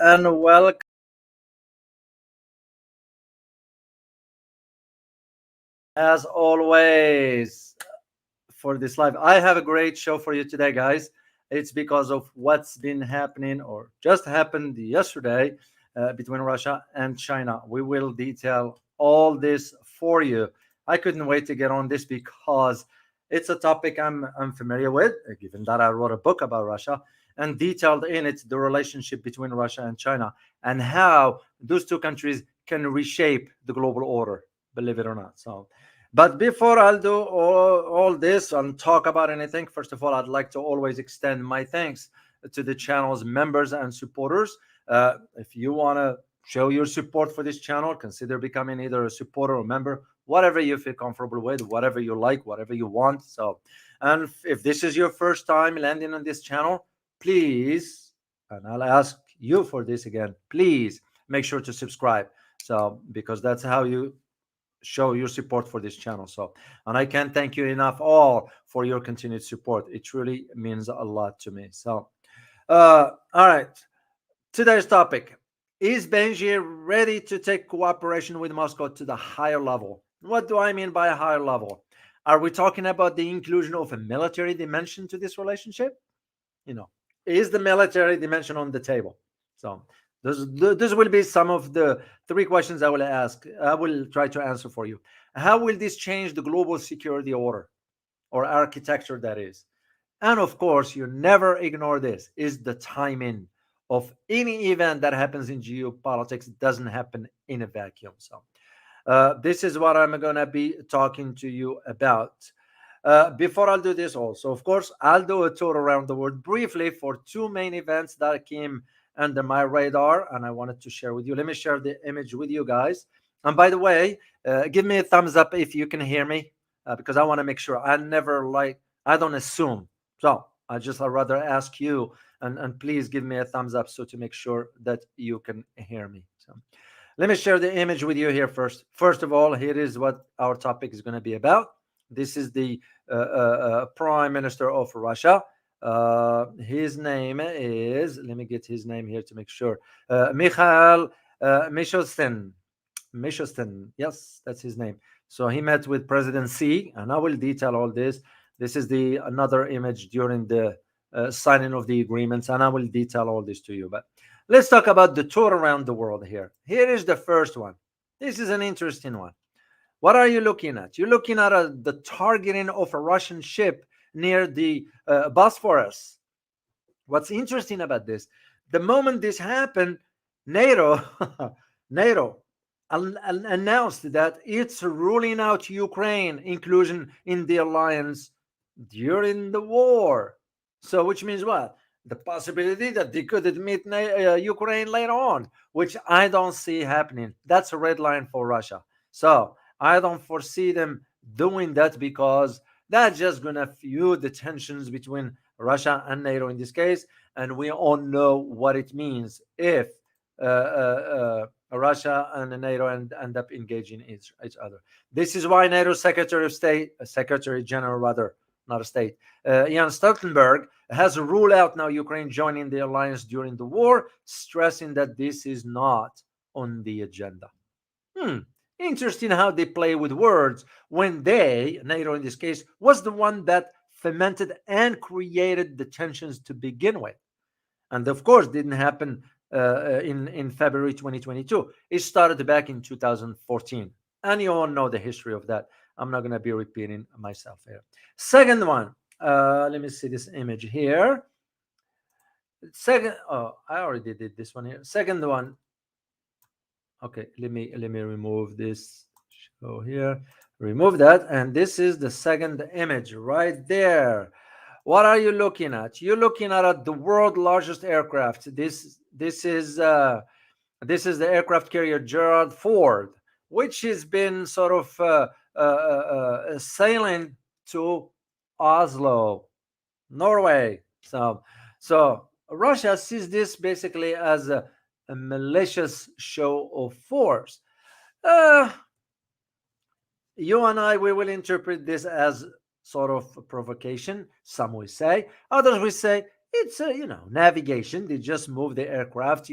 and welcome as always for this live. I have a great show for you today, guys. It's because of what's been happening or just happened yesterday between Russia and China. We will detail all this for you. I couldn't wait to get on this because it's a topic I'm familiar with, given that I wrote a book about Russia and detailed in it the relationship between Russia and China and how those two countries can reshape the global order, believe it or not. But before I'll do all this and talk about anything, first of all, I'd like to always extend my thanks to the channel's members and supporters. If you want to show your support for this channel, consider becoming either a supporter or member, whatever you feel comfortable with, whatever you like, whatever you want. And if this is your first time landing on this channel, please, and I'll ask you for this again, please make sure to subscribe. Because that's how you show your support for this channel. And I can't thank you enough all for your continued support. It truly means a lot to me. All right, today's topic: is Beijing ready to take cooperation with Moscow to the higher level? What do I mean by a higher level? Are we talking about the inclusion of a military dimension to this relationship? you know is the military dimension on the table? So this will be some of the three questions I will try to answer for you. How will this change the global security order or architecture, that is? And of course, you never ignore this: is the timing of any event that happens in geopolitics doesn't happen in a vacuum. This is what I'm going to be talking to you about. Before I'll do this, also, of course, I'll do a tour around the world briefly for two main events that came under my radar and I wanted to share with you. Let me share the image with you guys. And by the way, give me a thumbs up if you can hear me, because I want to make sure. I don't assume. I'd rather ask you, and please give me a thumbs up so to make sure that you can hear me. Let me share the image with you here first. First of all, here is what our topic is going to be about. This is the Prime Minister of Russia. His name is, let me get his name here to make sure, Mikhail Mishustin. Mishustin, yes, that's his name. So he met with President Xi, and I will detail all this. This is the another image during the signing of the agreements, and I will detail all this to you. But let's talk about the tour around the world here. Here is the first one. This is an interesting one. What are you looking at? You're looking at the targeting of a Russian ship near the Bosphorus. What's interesting about this, the moment this happened, NATO, NATO announced that it's ruling out Ukraine inclusion in the alliance during the war. So, which means what? The possibility that they could admit Ukraine later on, which I don't see happening. That's a red line for Russia. So I don't foresee them doing that, because that's just going to fuel the tensions between Russia and NATO in this case. And we all know what it means if Russia and NATO end up engaging each other. This is why NATO Secretary of State, Secretary General rather, not a state, Jens Stoltenberg, has ruled out now Ukraine joining the alliance during the war, stressing that this is not on the agenda. Interesting how they play with words when they, NATO in this case, was the one that fomented and created the tensions to begin with. And of course, didn't happen in February 2022. It started back in 2014. And you all know the history of that. I'm not going to be repeating myself here. Second one, let me see this image here. I already did this one here. Second one. Okay, let me remove this show here. Remove that, and this is the second image right there. What are you looking at? You're looking at the world's largest aircraft. This is the aircraft carrier Gerald Ford, which has been sort of sailing to Oslo, Norway. So Russia sees this basically as a malicious show of force. You and I, we will interpret this as sort of a provocation. Some will say, others will say It's navigation. They just move the aircraft.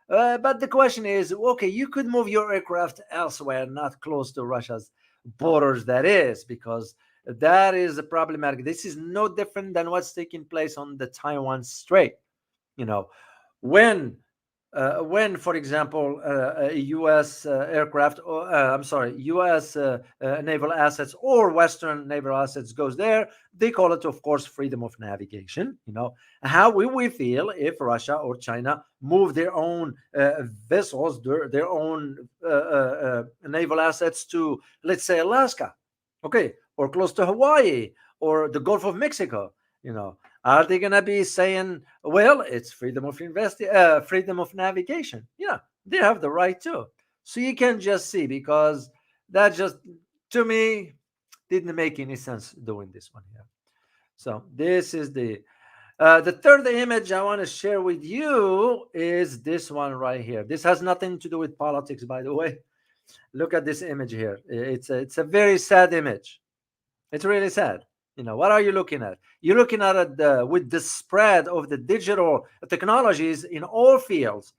But the question is, okay, you could move your aircraft elsewhere, not close to Russia's borders. That is because that is problematic. This is no different than what's taking place on the Taiwan Strait. You know, when for example, a U.S. Aircraft, or I'm sorry, U.S. Naval assets or Western naval assets goes there, they call it, of course, freedom of navigation. How will we feel if Russia or China move their own vessels, their own naval assets to, let's say, Alaska, okay, or close to Hawaii or the Gulf of Mexico? You know, are they gonna be saying, "Well, it's freedom of navigation"? Yeah, they have the right to. So you can just see, because that just, to me, didn't make any sense doing this one here. So this is the third image I want to share with you is this one right here. This has nothing to do with politics, by the way. Look at this image here. It's a very sad image. It's really sad. What are you looking at? You're looking at it with the spread of the digital technologies in all fields.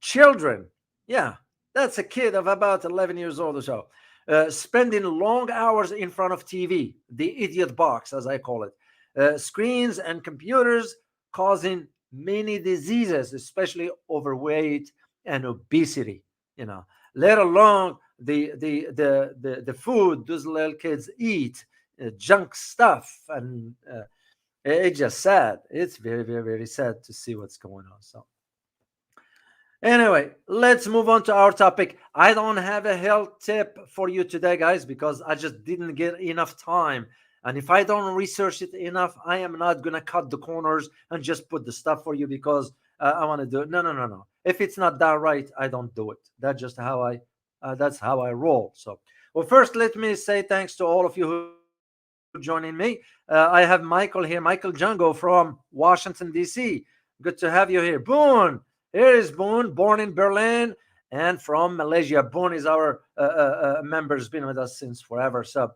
Children, yeah, that's a kid of about 11 years old or so, spending long hours in front of TV, the idiot box, as I call it. Screens and computers causing many diseases, especially overweight and obesity. Let alone the food those little kids eat, junk stuff, and it's just sad. It's very, very, very sad to see what's going on. So anyway, let's move on to our topic. I don't have a health tip for you today, guys, because I just didn't get enough time. And if I don't research it enough, I am not going to cut the corners and just put the stuff for you because I want to do it. No, no, no, no. If it's not that right, I don't do it. That's how I roll. So, well, first, let me say thanks to all of you who joining me. I have Michael here, Michael Django from Washington, D.C. Good to have you here. Boone, here is Boone, born in Berlin and from Malaysia. Boone is our member, has been with us since forever. So,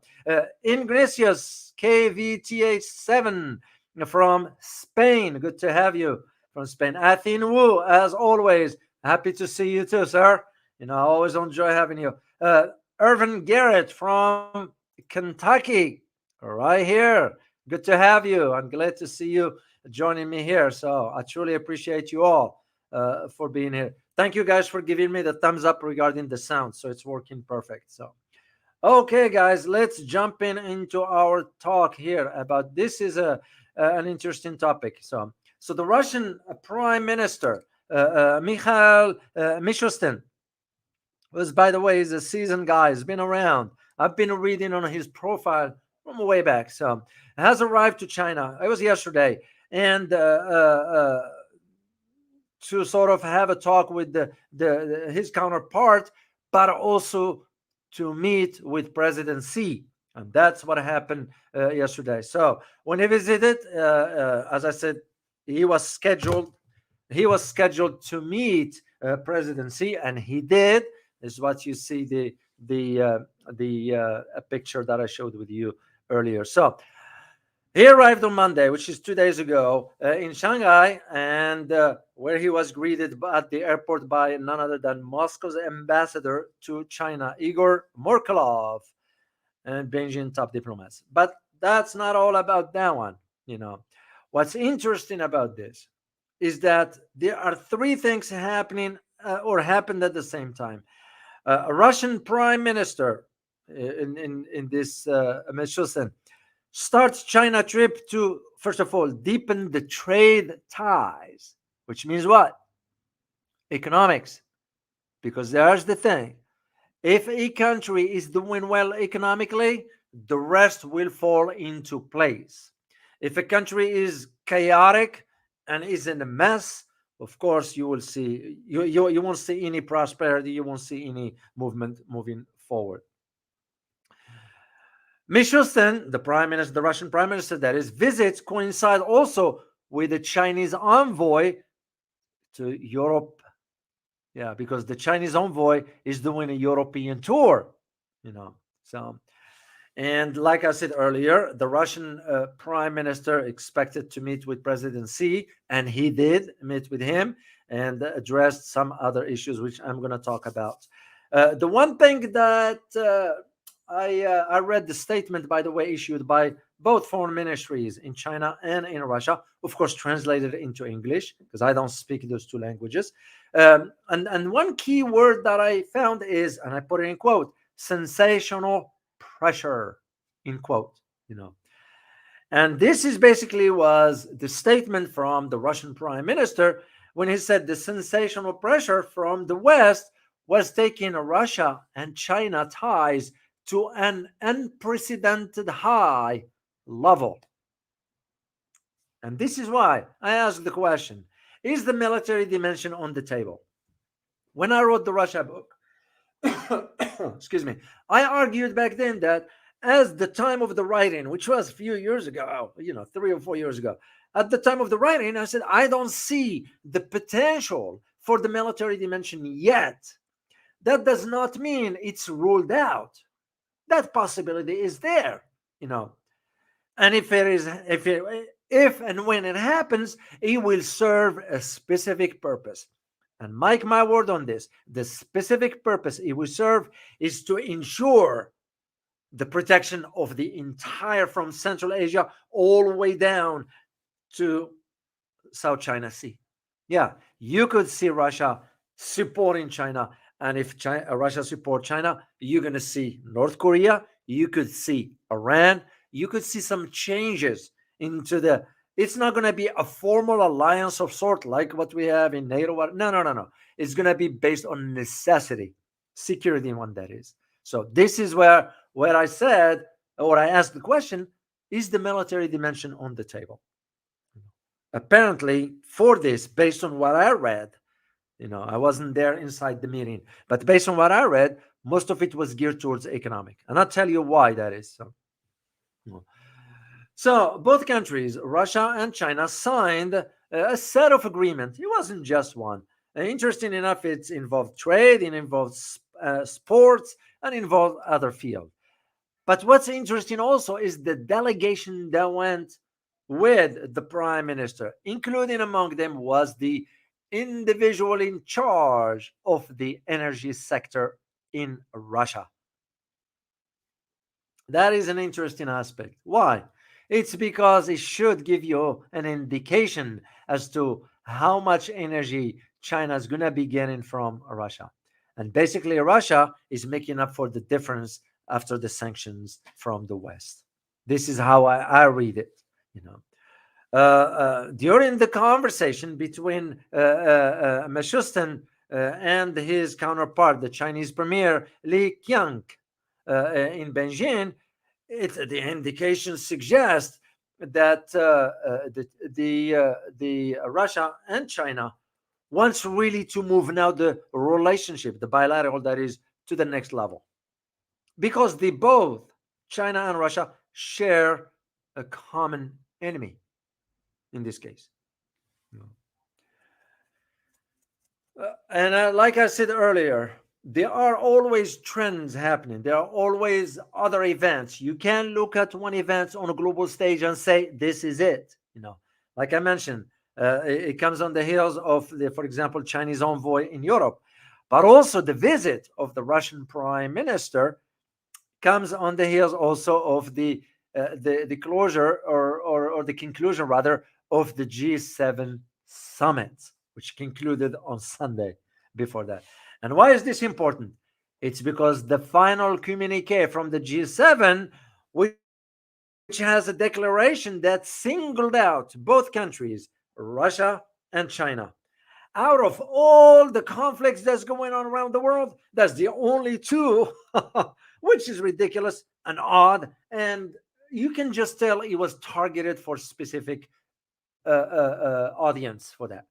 Ignatius, KVTH7 from Spain. Good to have you from Spain. Athin Wu, as always, happy to see you too, sir. I always enjoy having you. Irvin Garrett from Kentucky, right here. Good to have you. I'm glad to see you joining me here. So I truly appreciate you all for being here. Thank you guys for giving me the thumbs up regarding the sound. So it's working perfect. So, okay, guys, let's jump into our talk here about this is an interesting topic. So the Russian Prime Minister, Mikhail Mishustin, was, by the way, he's a seasoned guy. He's been around. I've been reading on his profile from way back. So has arrived to China. It was yesterday, and to sort of have a talk with his counterpart, but also to meet with President Xi. And that's what happened yesterday. So when he visited, as I said, he was scheduled. He was scheduled to meet President Xi, and he did. Is what you see the picture that I showed with you earlier. So he arrived on Monday, which is 2 days ago, in Shanghai, and where he was greeted at the airport by none other than Moscow's ambassador to China, Igor Morkelov, and Beijing top diplomats. But that's not all about that one. What's interesting about this is that there are three things happening or happened at the same time. A Russian prime minister in this Mishustin starts China trip to, first of all, deepen the trade ties, which means what? Economics. Because there's the thing. If a country is doing well economically, the rest will fall into place. If a country is chaotic and is in a mess, of course, you will see you won't see any prosperity. You won't see any movement moving forward. Mishustin, the Russian prime minister, that is, visits coincide also with the Chinese envoy to Europe. Yeah, because the Chinese envoy is doing a European tour. So And like I said earlier, the Russian prime minister expected to meet with President Xi, and he did meet with him and addressed some other issues, which I'm going to talk about. The one thing that I read the statement, by the way, issued by both foreign ministries in China and in Russia, of course, translated into English because I don't speak those two languages. And one key word that I found is, and I put it in quote, sensational pressure, in quote, you know. And this is basically was the statement from the Russian prime minister when he said the sensational pressure from the West was taking Russia and China ties to an unprecedented high level. And this is why I asked the question, is the military dimension on the table? When I wrote the Russia book, excuse me, I argued back then that as the time of the writing, which was a few years ago, 3 or 4 years ago, at the time of the writing, I said, I don't see the potential for the military dimension yet. That does not mean it's ruled out. That possibility is there, you know. And if and when it happens, it will serve a specific purpose. And mark my word on this, the specific purpose it will serve is to ensure the protection of the entire, from Central Asia all the way down to South China Sea. Yeah, you could see Russia supporting China. And if Russia support China, you're going to see North Korea. You could see Iran. You could see some changes into the. It's not going to be a formal alliance of sort like what we have in NATO. No, no, no, no. It's going to be based on necessity, security one that is. So this is where I said, or I asked the question, is the military dimension on the table? Apparently, for this, based on what I read, I wasn't there inside the meeting, but based on what I read, most of it was geared towards economic. And I'll tell you why that is. So both countries, Russia and China, signed a set of agreements. It wasn't just one. Interesting enough, it involved trade, it involved sports, and involved other fields. But what's interesting also is the delegation that went with the prime minister, including among them was the individual in charge of the energy sector in Russia. That is an interesting aspect. Why? It's because it should give you an indication as to how much energy China is going to be getting from Russia. And basically, Russia is making up for the difference after the sanctions from the West. This is how I read it. During the conversation between Mishustin and his counterpart, the Chinese premier Li Qiang, in Beijing, the indications suggest that the Russia and China wants really to move now the relationship, the bilateral, that is, to the next level, because they both, China and Russia, share a common enemy in this case. And like I said earlier, there are always trends happening. There are always other events. You can look at one event on a global stage and say, this is it. Like I mentioned, it comes on the heels of for example, Chinese envoy in Europe, but also the visit of the Russian prime minister comes on the heels also of the closure or the conclusion rather of the G7 summit, which concluded on Sunday before that. And why is this important? It's because the final communique from the G7, which has a declaration that singled out both countries, Russia and China. Out of all the conflicts that's going on around the world, that's the only two, which is ridiculous and odd. And you can just tell it was targeted for specific audience for that.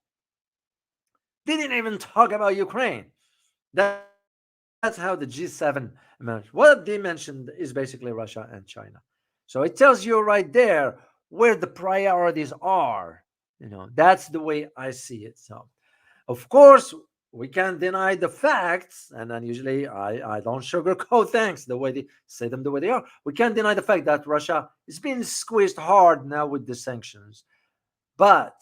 They didn't even talk about Ukraine. That's how the G7 emerged. What they mentioned is basically Russia and China. So it tells you right there where the priorities are. That's the way I see it. So, of course, we can't deny the facts, and then usually I don't sugarcoat things the way they say them the way they are. We can't deny the fact that Russia is being squeezed hard now with the sanctions, but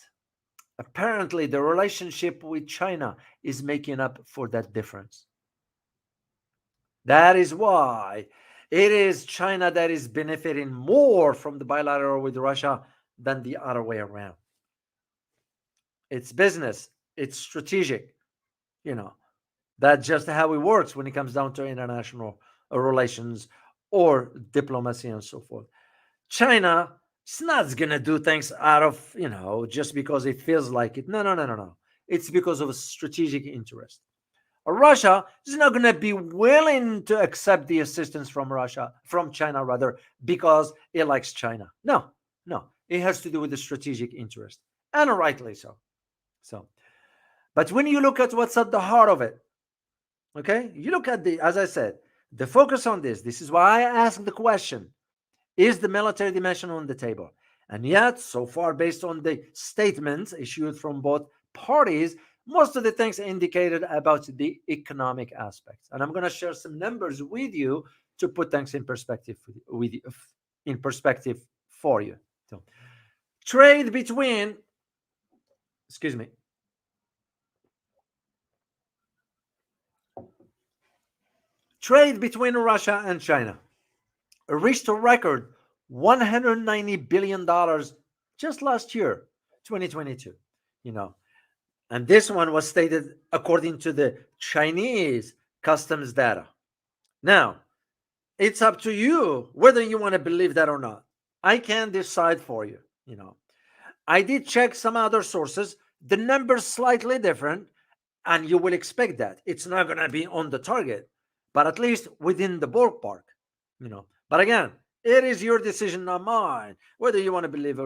apparently the relationship with China is making up for that difference. That is why it is China that is benefiting more from the bilateral with Russia than the other way around. It's business, it's strategic, you know. That's just how it works when it comes down to international relations or diplomacy and so forth. China is not going to do things out of, just because it feels like it. No, no, no, no, no. It's because of a strategic interest. Russia is not going to be willing to accept the assistance from China rather, because it likes China. No, no. It has to do with the strategic interest, and rightly so. So, but when you look at what's at the heart of it, okay, you look at as I said, the focus on this is why I asked the question: is the military dimension on the table? And yet, so far, based on the statements issued from both parties, most of the things indicated about the economic aspects. And I'm going to share some numbers with you to put things in perspective in perspective for you. So, trade between, excuse me, trade between Russia and China reached a record $190 billion just last year, 2022. You know, and this one was stated according to the Chinese customs data. Now, it's up to you whether you want to believe that or not. I can't decide for you. I did check some other sources. The number's slightly different, and you will expect that. It's not going to be on the target, but at least within the ballpark. But again, it is your decision, not mine, whether you want to believe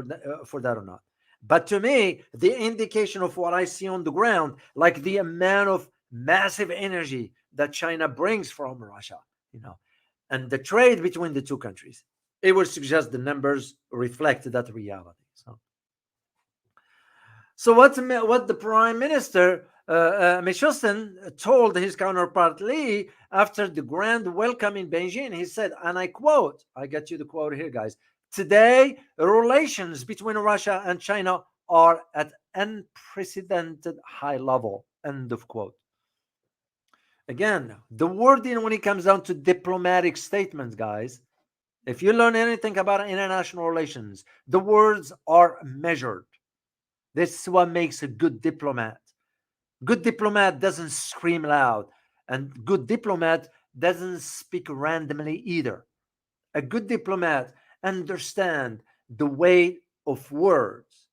for that or not. But to me, the indication of what I see on the ground, like the amount of massive energy that China brings from Russia, and the trade between the two countries, it would suggest the numbers reflect that reality. So what the Prime Minister Mishustin told his counterpart Li after the grand welcome in Beijing, he said, and I quote, I get you the quote here, guys: "Today, relations between Russia and China are at unprecedented high level." End of quote. Again, the wording when it comes down to diplomatic statements, guys, if you learn anything about international relations, the words are measured. This is what makes a good diplomat. Good diplomat doesn't scream loud, and good diplomat doesn't speak randomly either. A good diplomat understands the weight of words,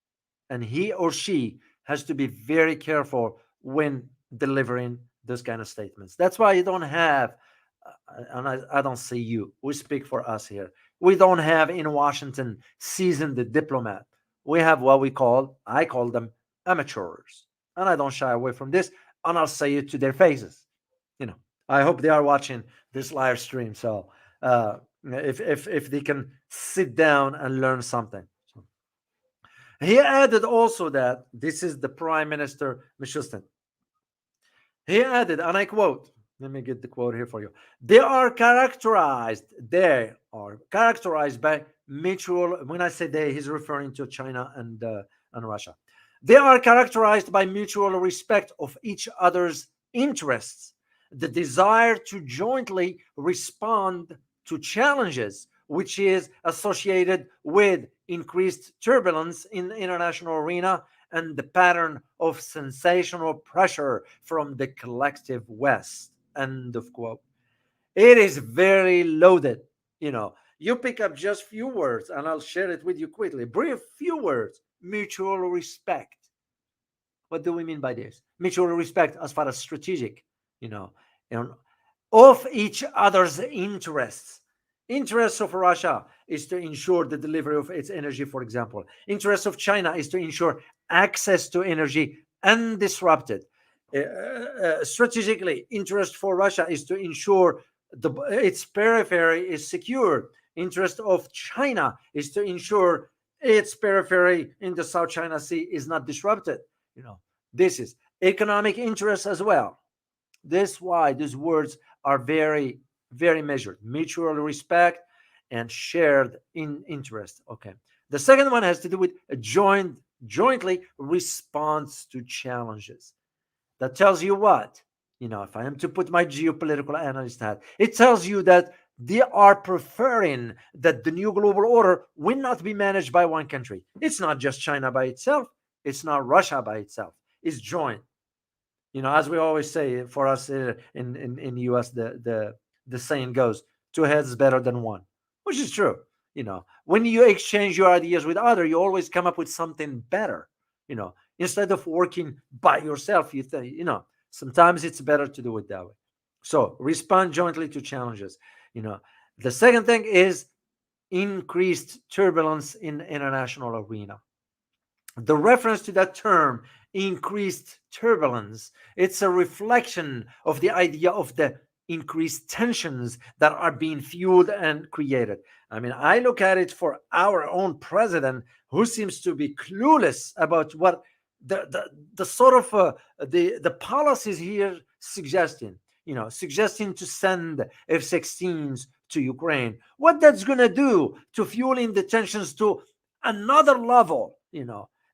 and he or she has to be very careful when delivering those kind of statements. That's why you don't have, and I don't say you, we speak for us here. We don't have in Washington seasoned diplomat. We have what I call them amateurs. And I don't shy away from this, and I'll say it to their faces. I hope they are watching this live stream. So if they can sit down and learn something. So, he added also that this is the Prime Minister Mishustin. He added, and I quote, let me get the quote here for you. They are characterized by mutual, when I say they, he's referring to China and Russia. They are characterized by mutual respect of each other's interests, the desire to jointly respond to challenges, which is associated with increased turbulence in the international arena, and the pattern of sensational pressure from the collective West. End of quote. It is very loaded. You pick up just few words, and I'll share it with you quickly. Brief few words: mutual respect. What do we mean by this? Mutual respect as far as strategic, of each other's interests. Interests of Russia is to ensure the delivery of its energy, for example. Interests of China is to ensure access to energy undisrupted. Strategically, interest for Russia is to ensure its periphery is secure. Interest of China is to ensure its periphery in the South China Sea is not disrupted. This is, economic interests as well. This why these words are very, very measured. Mutual respect and shared in interest. Okay. The second one has to do with a jointly response to challenges. That tells you what? If I am to put my geopolitical analyst hat, it tells you that they are preferring that the new global order will not be managed by one country. It's not just China by itself. It's not Russia by itself. It's joint. As we always say for us in the U.S., the saying goes, two heads better than one, which is true. When you exchange your ideas with other, you always come up with something better. Instead of working by yourself, sometimes it's better to do it that way. So respond jointly to challenges. You know, the second thing is increased turbulence in international arena. The reference to that term, increased turbulence, it's a reflection of the idea of the increased tensions that are being fueled and created. I mean, I look at it for our own president, who seems to be clueless about what the sort of the policies here suggesting. Suggesting to send F-16s to Ukraine. What that's going to do to fueling the tensions to another level.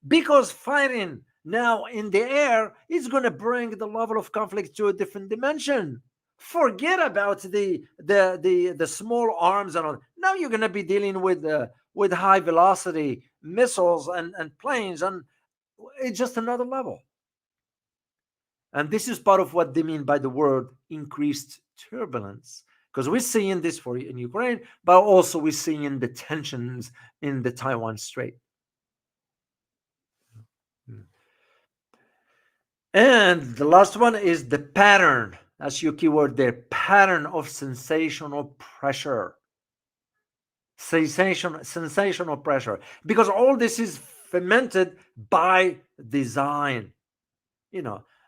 Because fighting now in the air is going to bring the level of conflict to a different dimension. Forget about the small arms and all. Now you're going to be dealing with high velocity missiles and planes, and it's just another level. And this is part of what they mean by the word increased turbulence, because we're seeing this in Ukraine, but also we're seeing the tensions in the Taiwan Strait. And the last one is the pattern. That's your keyword there. Pattern of sensational pressure. Sensational pressure. Because all this is fermented by design.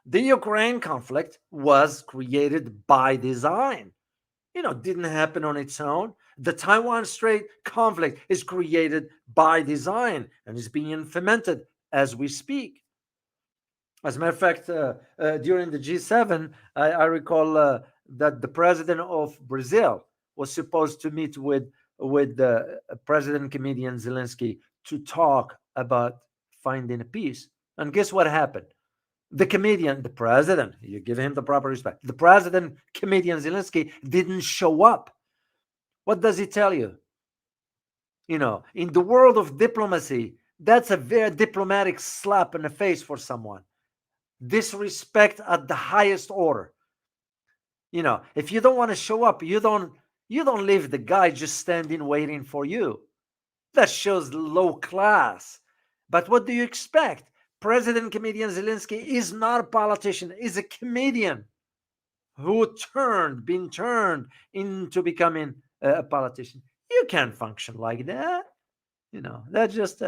The Ukraine conflict was created by design. Didn't happen on its own. The Taiwan Strait conflict is created by design and is being fermented as we speak. As a matter of fact, during the G7, I recall that the president of Brazil was supposed to meet with President comedian Zelensky to talk about finding a peace. And guess what happened? The comedian, the president, you give him the proper respect. The president, comedian Zelensky, didn't show up. What does it tell you? In the world of diplomacy, that's a very diplomatic slap in the face for someone. Disrespect at the highest order. If you don't want to show up, you don't leave the guy just standing waiting for you. That shows low class. But what do you expect? President comedian Zelensky is not a politician, is a comedian who been turned into becoming a politician. You can't function like that. That's just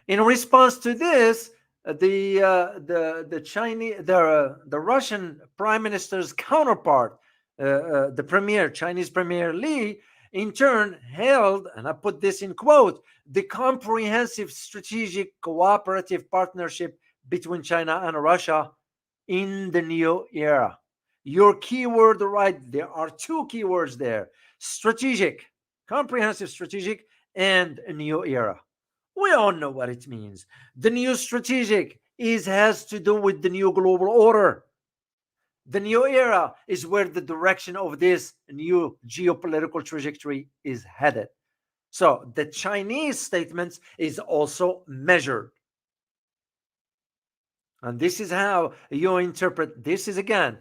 in response to this, the Chinese, the Russian prime minister's counterpart, the Chinese premier Li, in turn held, and I put this in quote, the comprehensive strategic cooperative partnership between China and Russia in the new era. Your keyword right, there are two keywords there: strategic, comprehensive strategic, and a new era. We all know what it means. The new strategic has to do with the new global order. The new era is where the direction of this new geopolitical trajectory is headed. So the Chinese statements is also measured. And this is how you interpret. This is, again,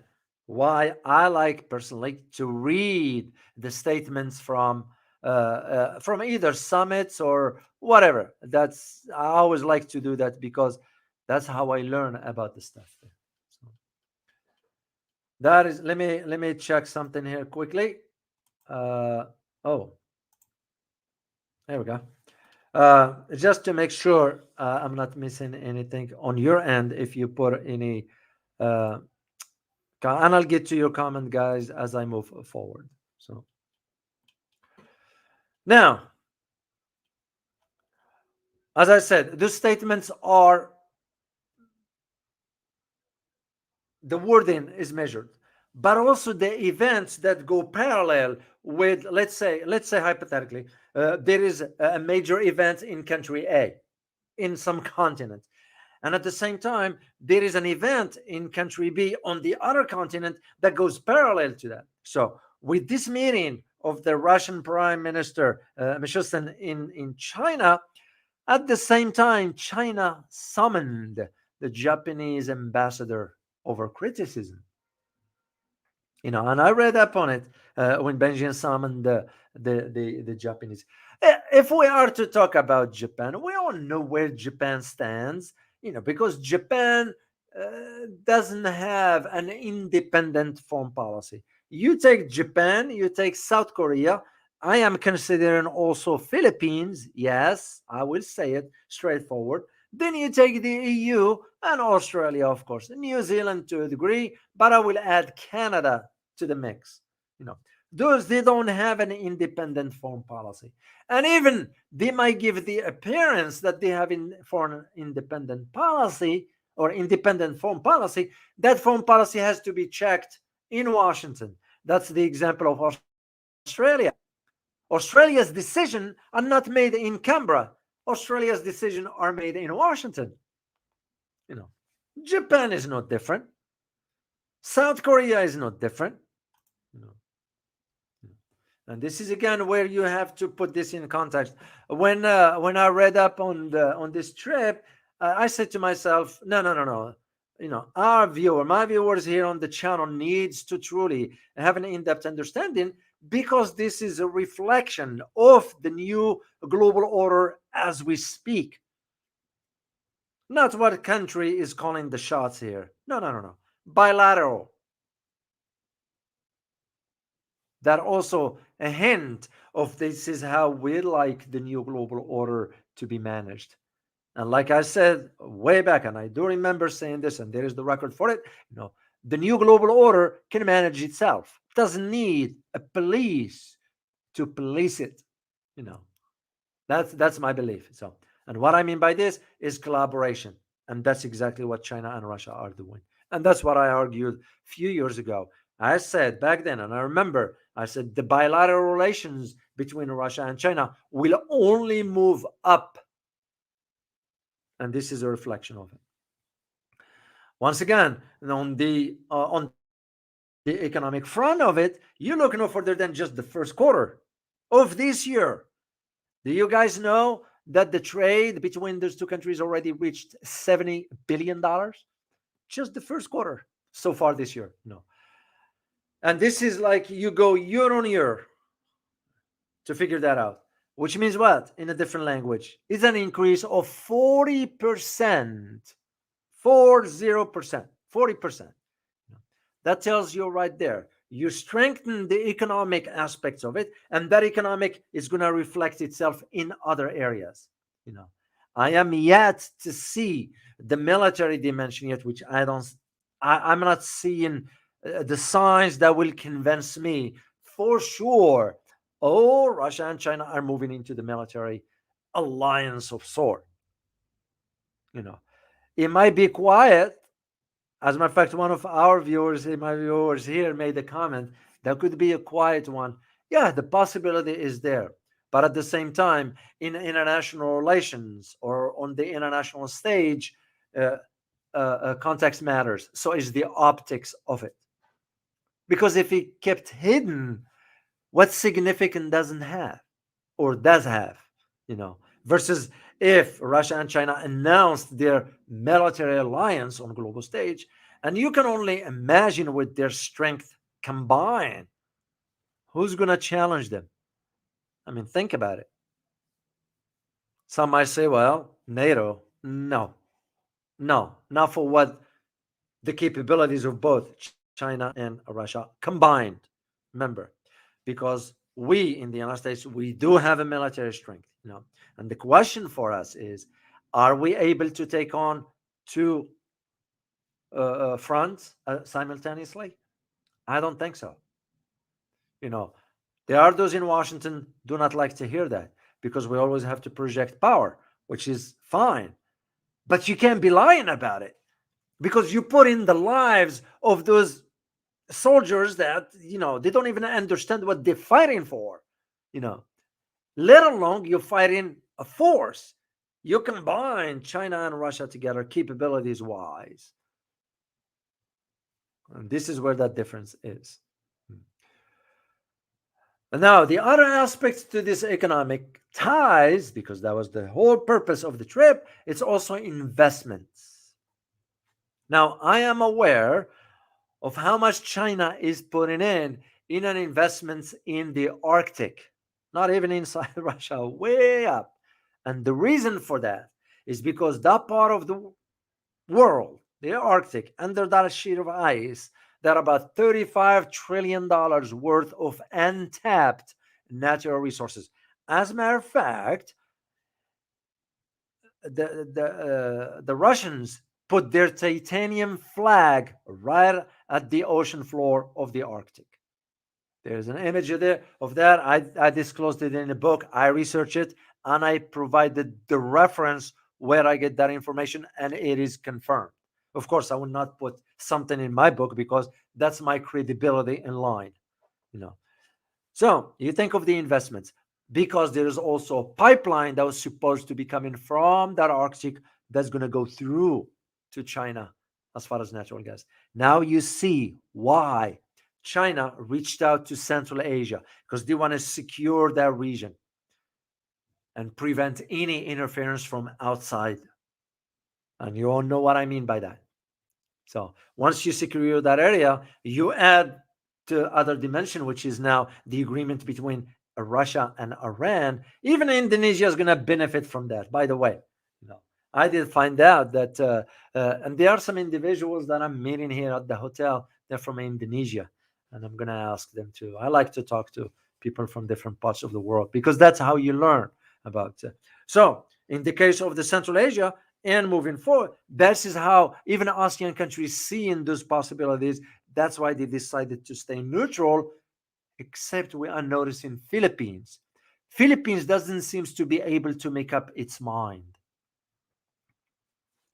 why I like personally to read the statements from either summits or whatever. I always like to do that because that's how I learn about the stuff. So that is. Let me check something here quickly. Oh, there we go. Just to make sure I'm not missing anything on your end. If you put any, and I'll get to your comment, guys, as I move forward. So now, as I said, these statements are the wording is measured, but also the events that go parallel with, let's say hypothetically, there is a major event in country A, in some continent, and at the same time there is an event in country B on the other continent that goes parallel to that. So with this meeting of the Russian Prime Minister Mishustin in China, at the same time China summoned the Japanese ambassador over criticism. And I read up on it when Beijing summoned the Japanese. If we are to talk about Japan, we all know where Japan stands. Because Japan doesn't have an independent foreign policy. You take Japan, you take South Korea. I am considering also Philippines. Yes, I will say it straightforward. Then you take the EU and Australia, of course, New Zealand to a degree, but I will add Canada to the mix. You know, those they don't have an independent foreign policy, and even they might give the appearance that they have in foreign independent policy or independent foreign policy. That foreign policy has to be checked in Washington. That's the example of Australia. Australia's decision are not made in Canberra. Australia's decision are made in Washington. You know, Japan is not different. South Korea is not different. You know, and this is again where you have to put this in context. When I read up on this trip, I said to myself, no, no, no, no. My viewers here on the channel needs to truly have an in-depth understanding, because this is a reflection of the new global order as we speak. Not what country is calling the shots here. No, no, no, no. Bilateral. That also a hint of this is how we like the new global order to be managed. And like I said way back, and I do remember saying this, and there is the record for it, the new global order can manage itself. It doesn't need a police to police it. That's my belief. So, and what I mean by this is collaboration. And that's exactly what China and Russia are doing. And that's what I argued a few years ago. I said back then, and I remember, I said the bilateral relations between Russia and China will only move up. And this is a reflection of it. Once again, on the economic front of it, you look no further than just the first quarter of this year. Do you guys know that the trade between those two countries already reached $70 billion? Just the first quarter so far this year. No. And this is like you go year on year to figure that out, which means what? In a different language, it's an increase of 40%. 40%. That tells you right there. You strengthen the economic aspects of it, and that economic is going to reflect itself in other areas. I am yet to see the military dimension yet, which I'm not seeing the signs that will convince me for sure. Oh, Russia and China are moving into the military alliance of sort. It might be quiet. As a matter of fact, one of our viewers, my viewers here, made a comment that could be a quiet one. Yeah, the possibility is there. But at the same time, in international relations or on the international stage, context matters. So is the optics of it. Because if it kept hidden, what significance doesn't have or does have, versus if Russia and China announced their military alliance on global stage, and you can only imagine with their strength combined, who's going to challenge them? I mean, think about it. Some might say, well, NATO. No, not for what the capabilities of both China and Russia combined. Remember, because we in the United States, we do have a military strength, and the question for us is, are we able to take on two fronts simultaneously? I don't think so. There are those in Washington do not like to hear that, because we always have to project power, which is fine, but you can't be lying about it. because you put in the lives of those soldiers that they don't even understand what they're fighting for, you know let alone you're fighting a force. You combine China and Russia together capabilities wise, and this is where that difference is. And now the other aspects to this economic ties, because that was the whole purpose of the trip, it's also investments. Now I am aware of how much China is putting in an investments in the Arctic, not even inside Russia, way up. And the reason for that is because that part of the world, the Arctic, under that sheet of ice, that about $35 trillion worth of untapped natural resources. As a matter of fact, the Russians put their titanium flag right at the ocean floor of the Arctic. There's an image there of that. I disclosed it in a book. I researched it and I provided the reference where I get that information, and it is confirmed. Of course, I would not put something in my book because that's my credibility in line. You know. So you think of the investments, because there is also a pipeline that was supposed to be coming from that Arctic that's going to go through to China as far as natural gas. Now you see why China reached out to Central Asia, because they want to secure that region and prevent any interference from outside. And you all know what I mean by that. So once you secure that area, you add to other dimension, which is now the agreement between Russia and Iran. Even Indonesia is going to benefit from that. By the way, I did find out that, and there are some individuals that I'm meeting here at the hotel. They're from Indonesia, and I'm going to ask them to. I like to talk to people from different parts of the world because that's how you learn about. So, in the case of the Central Asia, and moving forward, this is how even ASEAN countries see in those possibilities. That's why they decided to stay neutral, except we are noticing Philippines. Philippines doesn't seem to be able to make up its mind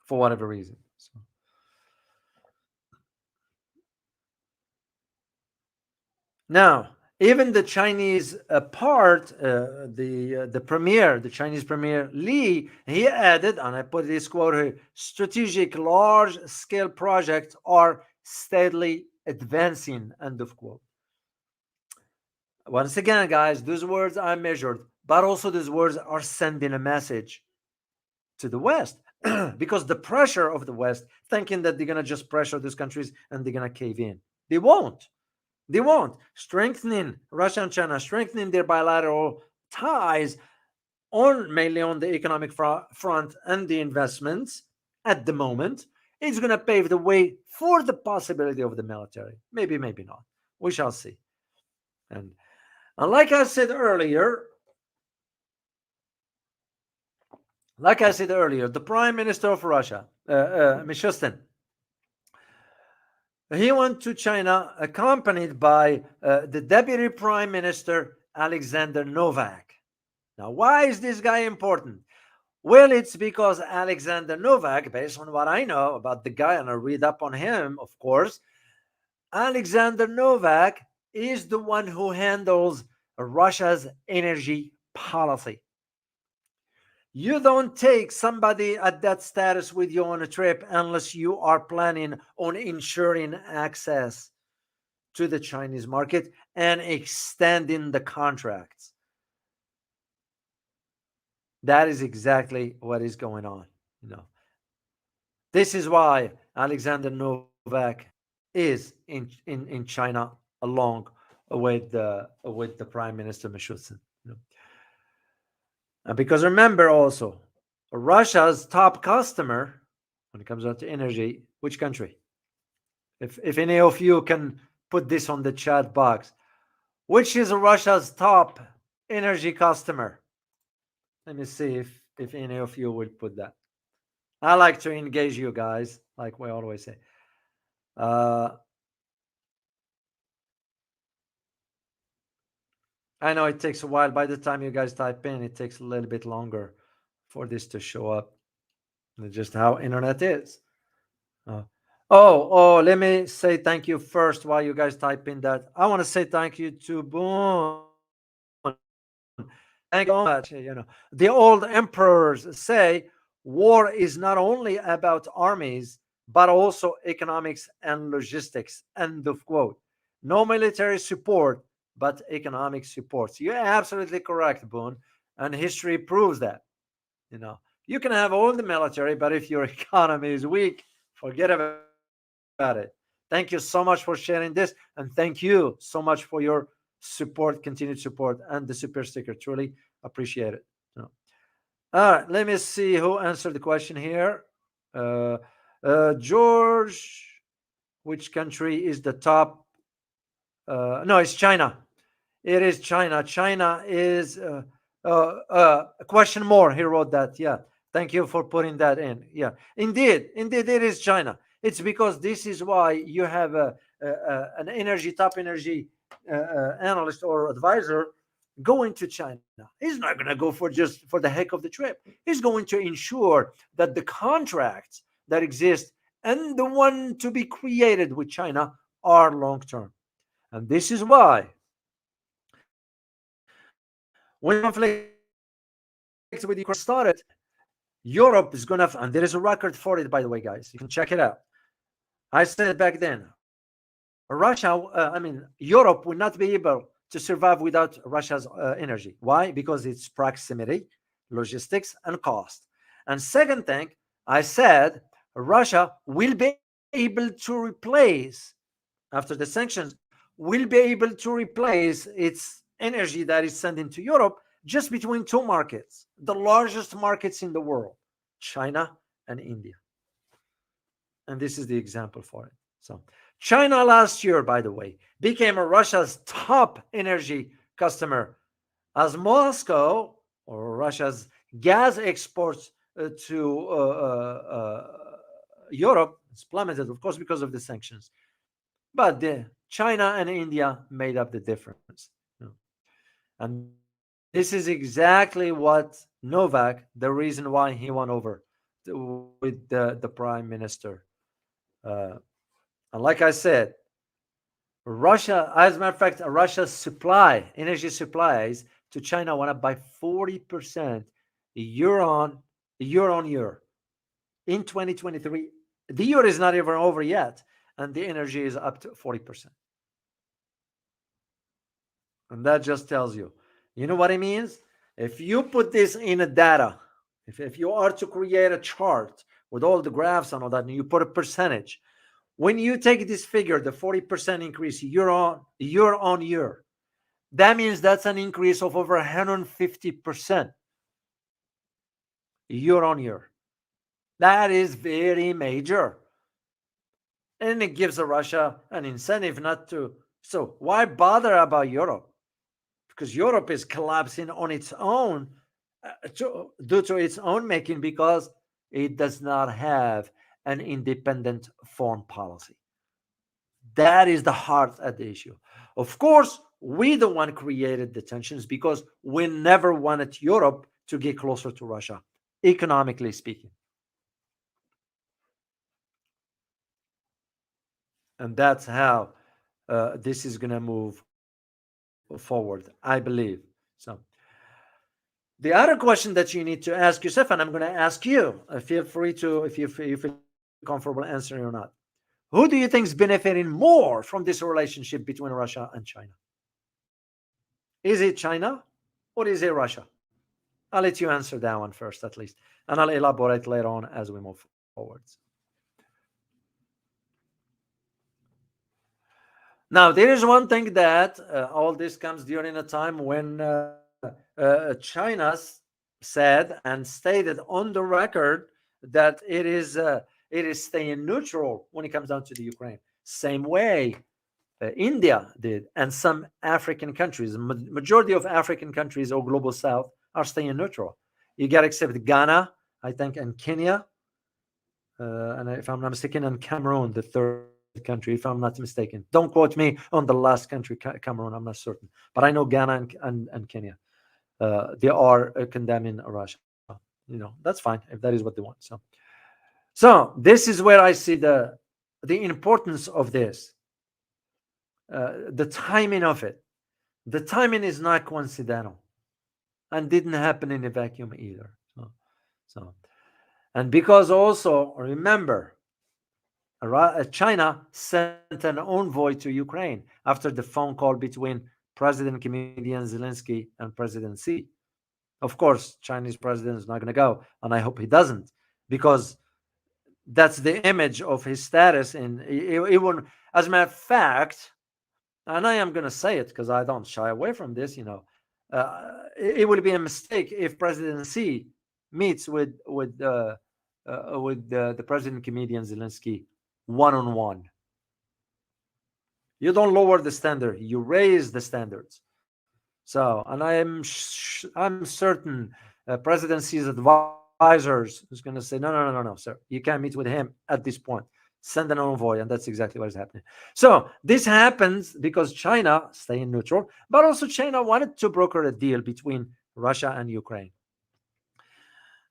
for whatever reason. So, now, even the Chinese part, the premier, the Chinese premier Li, he added, and I put this quote here: strategic large-scale projects are steadily advancing. End of quote. Once again, guys, those words are measured, but also those words are sending a message to the West. Because the pressure of the West, thinking that they're going to just pressure these countries and they're going to cave in. They won't. They won't. Strengthening Russia and China, strengthening their bilateral ties on mainly on the economic front and the investments at the moment, is going to pave the way for the possibility of the military. Maybe, maybe not. We shall see. And like I said earlier, the Prime Minister of Russia, Mishustin, he went to China accompanied by the Deputy Prime Minister, Alexander Novak. Now, why is this guy important? Well, it's because Alexander Novak, based on what I know about the guy, and I read up on him, of course, Alexander Novak is the one who handles Russia's energy policy. You don't take somebody at that status with you on a trip unless you are planning on ensuring access to the Chinese market and extending the contracts. That is exactly what is going on. This is why Alexander Novak is in China along with the Prime Minister Mishustin. And because remember also, Russia's top customer when it comes out to energy, which country? If any of you can put this on the chat box, which is Russia's top energy customer? Let me see if any of you will put that. I like to engage you guys, like we always say. I know it takes a while. By the time you guys type in, it takes a little bit longer for this to show up. Just how internet is. Let me say thank you first while you guys type in that. I want to say thank you to Boone. Thank you so much. The old emperors say war is not only about armies, but also economics and logistics. End of quote. No military support, but economic support. So you're absolutely correct, Boone. And history proves that. You can have all the military, but if your economy is weak, forget about it. Thank you so much for sharing this, and thank you so much for your support, continued support, and the super sticker. Truly appreciate it. So, all right, let me see who answered the question here. Uh, George, which country is the top? No, it's China. It is China. China is a question more. He wrote that. Yeah. Thank you for putting that in. Yeah. Indeed, it is China. It's because this is why you have an top energy analyst or advisor going to China. He's not going to go for just for the heck of the trip. He's going to ensure that the contracts that exist and the one to be created with China are long term. And this is why when the conflict with Ukraine started, Europe is going to, and there is a record for it, by the way, guys. You can check it out. I said it back then. Europe will not be able to survive without Russia's energy. Why? Because it's proximity, logistics, and cost. And second thing, I said Russia will be able to replace, after the sanctions, will be able to replace its energy that is sending to Europe just between two markets, the largest markets in the world, China and India. And this is the example for it. So, China last year, by the way, became Russia's top energy customer as Moscow or Russia's gas exports to Europe plummeted, of course, because of the sanctions. But China and India made up the difference. And this is exactly what Novak, the reason why he won over with the prime minister. Uh, and like I said, Russia, as a matter of fact, Russia's energy supplies to China went up by 40% year on year in 2023. The year is not even over yet, and the energy is up to 40%. And that just tells you, you know what it means? If you put this in a data, if you are to create a chart with all the graphs and all that, and you put a percentage, when you take this figure, the 40% increase year on year, that means that's an increase of over 150% year on year. That is very major. And it gives Russia an incentive not to. So why bother about Europe? Because Europe is collapsing on its own due to its own making because it does not have an independent foreign policy. That is the heart of the issue. Of course, we the one created the tensions because we never wanted Europe to get closer to Russia, economically speaking. And that's how this is going to move forward, I believe. So, the other question that you need to ask yourself, and I'm going to ask you, feel free to, if you feel comfortable answering or not. Who do you think is benefiting more from this relationship between Russia and China? Is it China or is it Russia? I'll let you answer that one first, at least, and I'll elaborate later on as we move forwards. Now, there is one thing that all this comes during a time when China said and stated on the record that it is staying neutral when it comes down to the Ukraine. Same way India did, and some African countries, majority of African countries or global South are staying neutral. You got to accept Ghana, I think, and Kenya, and if I'm not mistaken, and Cameroon, the third country, if I'm not mistaken. Don't quote me on the last country, Cameroon. I'm not certain, but I know Ghana and Kenya. They are condemning Russia. That's fine if that is what they want. So this is where I see the importance of this, the timing of it. The timing is not coincidental and didn't happen in a vacuum either. So and because also remember, China sent an envoy to Ukraine after the phone call between President comedian Zelensky and President Xi. Of course, Chinese president is not going to go, and I hope he doesn't, because that's the image of his status. And even as a matter of fact, and I am going to say it because I don't shy away from this, it would be a mistake if President Xi meets with the president comedian Zelensky one on one. You don't lower the standard; you raise the standards. So, and I'm certain President Xi's advisors is going to say, no, sir, you can't meet with him at this point. Send an envoy, and that's exactly what is happening. So this happens because China staying neutral, but also China wanted to broker a deal between Russia and Ukraine.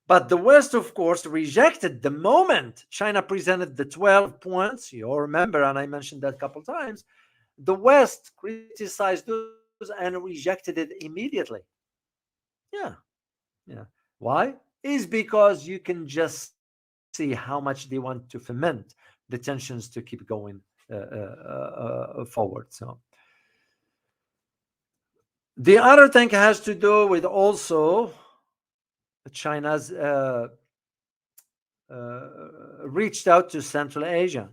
But the West, of course, rejected the moment China presented the 12 points. You all remember, and I mentioned that a couple of times. The West criticized those and rejected it immediately. Yeah. Why? Is because you can just see how much they want to foment the tensions to keep going forward. So the other thing has to do with also China's reached out to Central Asia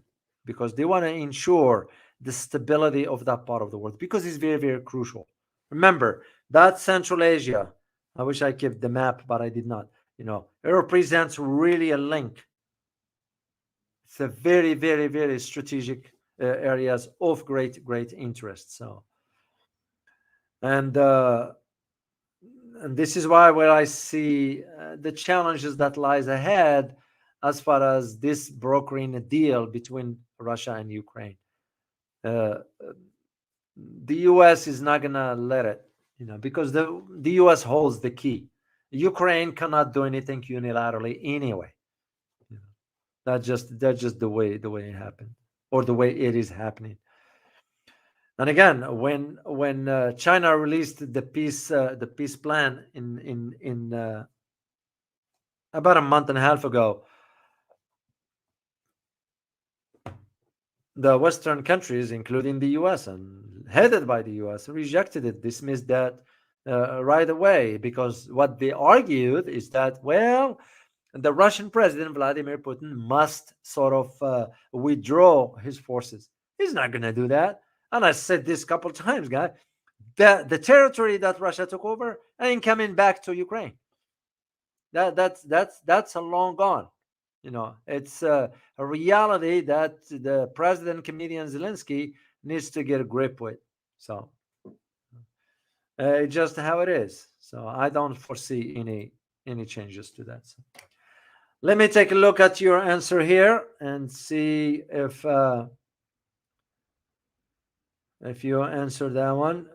because they want to ensure the stability of that part of the world, because it's very, very crucial. Remember that Central Asia, I wish I kept the map, but I did not. It represents really a link. It's a very, very, very strategic areas of great, great interest. So, and this is why where I see the challenges that lies ahead as far as this brokering a deal between Russia and Ukraine. The U.S. is not gonna let it, because the U.S. holds the key. Ukraine cannot do anything unilaterally anyway. That's just the way it happened, or the way it is happening. And again, when China released the peace plan in about a month and a half ago, the Western countries, including the U.S. and headed by the U.S., rejected it, dismissed that right away, because what they argued is that, well, the Russian president, Vladimir Putin, must sort of withdraw his forces. He's not going to do that. And I said this a couple of times, guys. The territory that Russia took over ain't coming back to Ukraine. That's a long gone. It's a reality that the president, comedian Zelensky, needs to get a grip with. So it's just how it is. So I don't foresee any changes to that. So let me take a look at your answer here and see if you answer that one.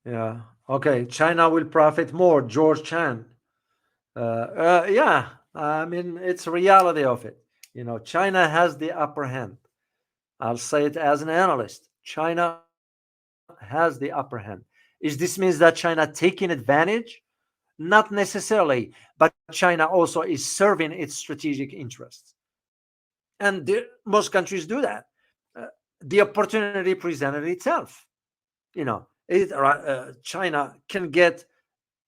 Yeah. Okay. China will profit more. George Chan. Yeah. I mean, it's reality of it. China has the upper hand. I'll say it as an analyst. China has the upper hand. Is this means that China taking advantage? Not necessarily, but China also is serving its strategic interests. And most countries do that. The opportunity presented itself. China can get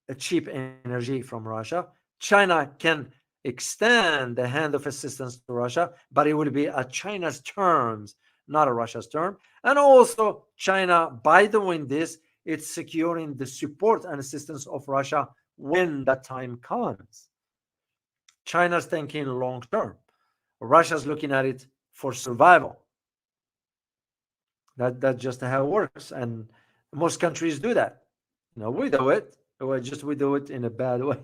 a cheap energy from Russia. China can extend the hand of assistance to Russia, but it will be at China's terms, not at Russia's term. And also, China, by doing this, it's securing the support and assistance of Russia when that time comes. China's thinking long term. Russia's looking at it for survival. That's just how it works. And most countries do that. We do it. We do it in a bad way.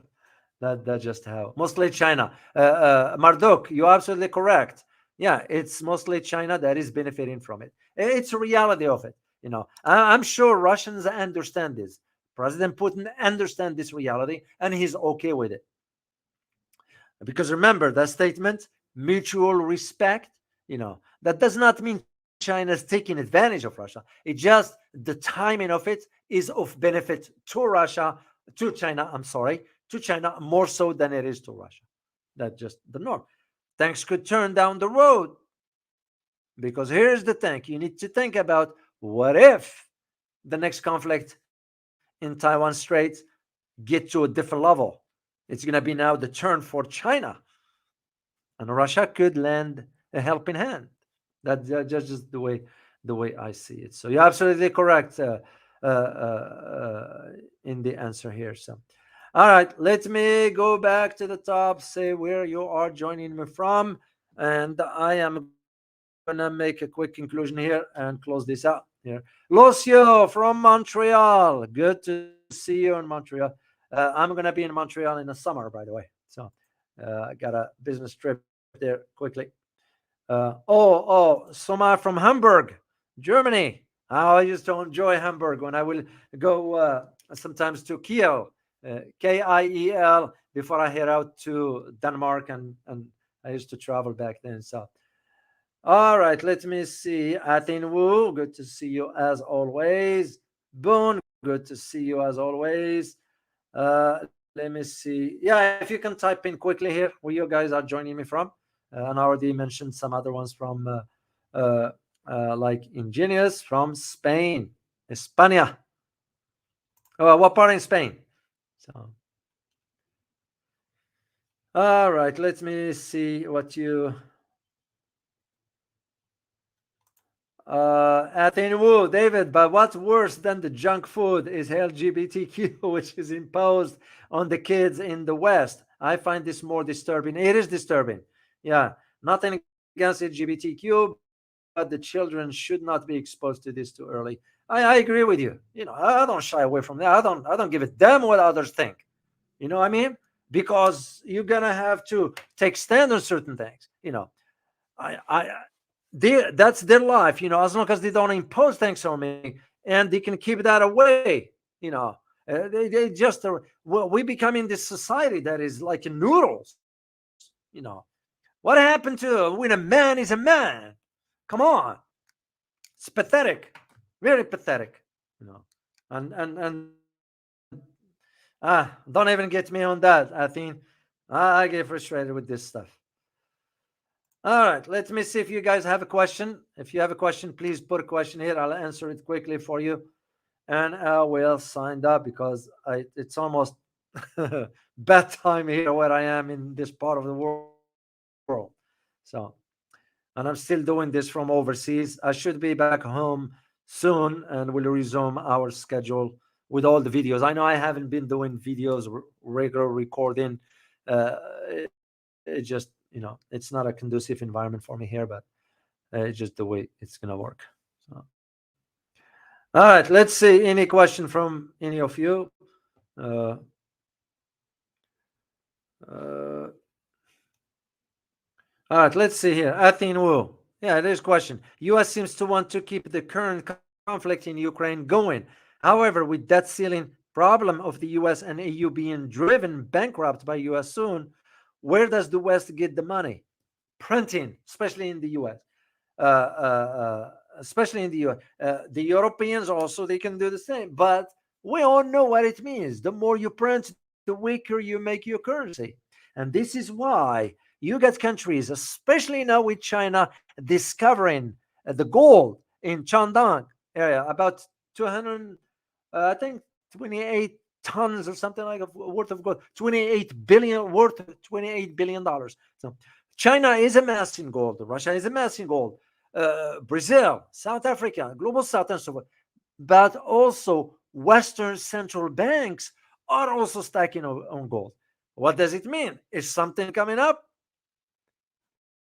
That's just how. Mostly China. Marduk, you're absolutely correct. Yeah, it's mostly China that is benefiting from it. It's a reality of it. I'm sure Russians understand this. President Putin understands this reality, and he's okay with it. Because remember that statement, mutual respect, that does not mean China is taking advantage of Russia. It just the timing of it is of benefit to Russia, to China, I'm sorry, to China more so than it is to Russia. That's just the norm. Things could turn down the road, because here's the thing. You need to think about, what if the next conflict in Taiwan Strait get to a different level? It's going to be now the turn for China, and Russia could lend a helping hand. That's just the way I see it. So you're absolutely correct in the answer here. So, all right, let me go back to the top, say where you are joining me from, and I am gonna make a quick conclusion here and close this out here. Lucio from Montreal, good to see you in Montreal. I'm gonna be in Montreal in the summer, by the way. So I got a business trip there quickly. Soma from Hamburg, Germany. I used to enjoy Hamburg when I will go sometimes to Kiel, Kiel, before I head out to Denmark, and I used to travel back then. So, all right, let me see. Atin Wu, good to see you as always. Boone, good to see you as always. Let me see. Yeah, if you can type in quickly here where you guys are joining me from. And I already mentioned some other ones from uh, like Ingenious from Spain, España. What part in Spain? So, all right, let me see what you. Athene Wu, David, but what's worse than the junk food is LGBTQ, which is imposed on the kids in the West. I find this more disturbing. It is disturbing. Yeah, nothing against LGBTQ, but the children should not be exposed to this too early. I agree with you. I don't shy away from that. I don't give a damn what others think. You know what I mean? Because you're gonna have to take stand on certain things. I that's their life, as long as they don't impose things on me, and they can keep that away, they just well, we become in this society that is like noodles. What happened to when a man is a man? Come on, it's pathetic, very pathetic, you know. And don't even get me on that. I get frustrated with this stuff. All right, let me see if you guys have a question. If you have a question, please put a question here. I'll answer it quickly for you. And I will sign up because it's almost bedtime here where I am in this part of the world. So, and I'm still doing this from overseas. I should be back home soon and we'll resume our schedule with all the videos. I know I haven't been doing videos, regular recording. It just, it's not a conducive environment for me here, but it's just the way it's going to work. So, all right, let's see. Any question from any of you? Uh, uh, all right, let's see here. Athene Wu. Yeah, there's a question. U.S. seems to want to keep the current conflict in Ukraine going. However, with debt ceiling problem of the U.S. and EU being driven bankrupt by U.S. soon, where does the West get the money? Printing, especially in the U.S. Especially in the U.S. The Europeans also, they can do the same. But we all know what it means. The more you print, the weaker you make your currency. And this is why you get countries, especially now with China discovering the gold in Chandang area, about 200, I think 28 tons or something like worth of gold, 28 billion worth of $28 billion. So China is amassing gold, Russia is amassing gold, Brazil, South Africa, global South, and so forth. But also Western central banks are also stacking on gold. What does it mean? Is something coming up?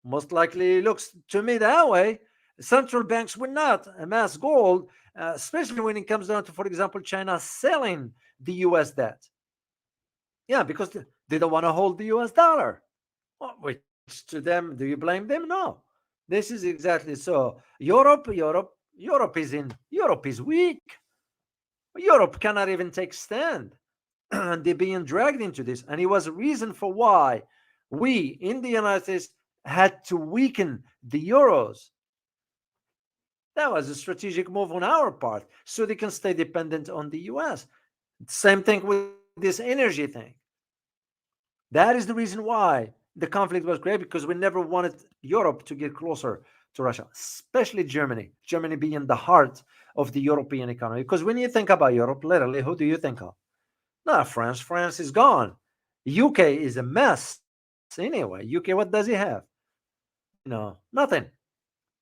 Most likely looks to me that way. Central banks will not amass gold, especially when it comes down to, for example, China selling the US debt. Yeah, because they don't want to hold the US dollar. Which to them, do you blame them? No. This is exactly so. Europe Europe is weak. Europe cannot even take stand. And they're being dragged into this. And it was a reason for why we in the United States had to weaken the euros. That was a strategic move on our part so they can stay dependent on the US. Same thing with this energy thing. That is the reason why the conflict was great, because we never wanted Europe to get closer to Russia, especially Germany. Germany being the heart of the European economy. Because when you think about Europe, literally, who do you think of? Not France. France is gone. UK is a mess anyway. UK, what does it have? Nothing.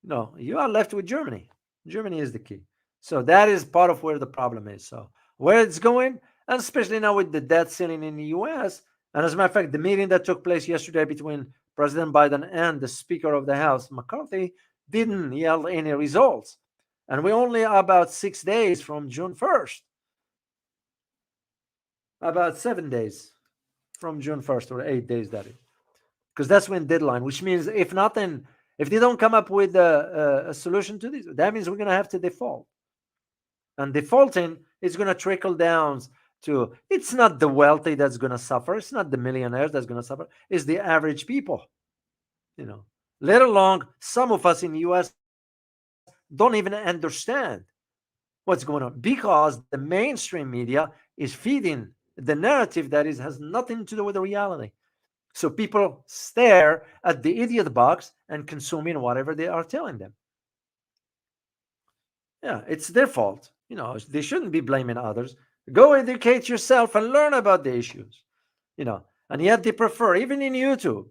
No, you are left with Germany. Germany is the key. So that is part of where the problem is. So where it's going, and especially now with the debt ceiling in the US, and as a matter of fact, the meeting that took place yesterday between President Biden and the Speaker of the House, McCarthy, didn't yield any results. And we're only about 6 days from June 1st. About 7 days from June 1st, or 8 days, that is. Because that's when deadline, which means if nothing, if they don't come up with a solution to this, that means we're going to have to default. And defaulting is going to trickle down to, it's not the wealthy that's going to suffer. It's not the millionaires that's going to suffer. It's the average people. Let alone some of us in the US don't even understand what's going on, because the mainstream media is feeding the narrative that has nothing to do with the reality. So people stare at the idiot box and consuming whatever they are telling them. Yeah, it's their fault. They shouldn't be blaming others. Go educate yourself and learn about the issues. And yet they prefer, even in YouTube,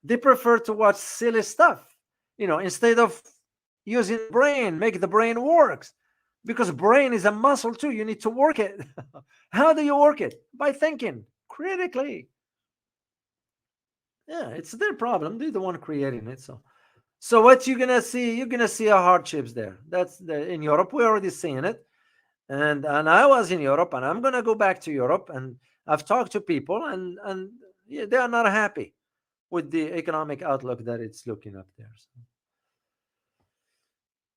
they prefer to watch silly stuff, instead of using the brain, make the brain works. Because brain is a muscle too. You need to work it. How do you work it? By thinking critically. Yeah, it's their problem. They're the one creating it. So what you're gonna see? You're gonna see hardships there. That's in Europe. We're already seeing it, and I was in Europe, and I'm gonna go back to Europe, and I've talked to people, and yeah, they are not happy with the economic outlook that it's looking up there.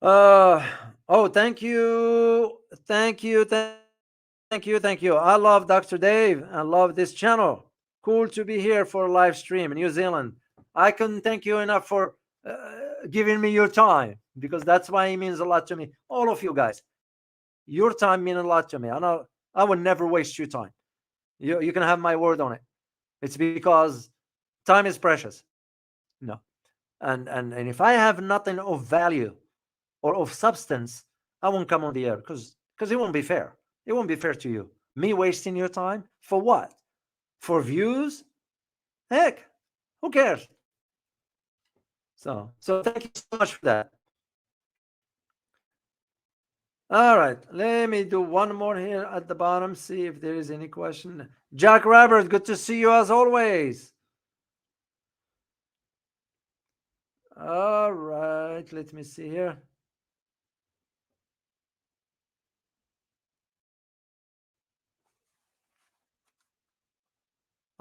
Oh, thank you, thank you. I love Dr. Dave. I love this channel. Cool to be here for a live stream in New Zealand. I couldn't thank you enough for giving me your time, because that's why it means a lot to me. All of you guys, your time means a lot to me. I will never waste your time. You can have my word on it. It's because time is precious. No, and if I have nothing of value or of substance, I won't come on the air, because it won't be fair. It won't be fair to you. Me wasting your time for what? For views? Heck, who cares? So thank you so much for that. All right, let me do one more here at the bottom, see if there is any question. Jack Robert, good to see you as always. All right, let me see here.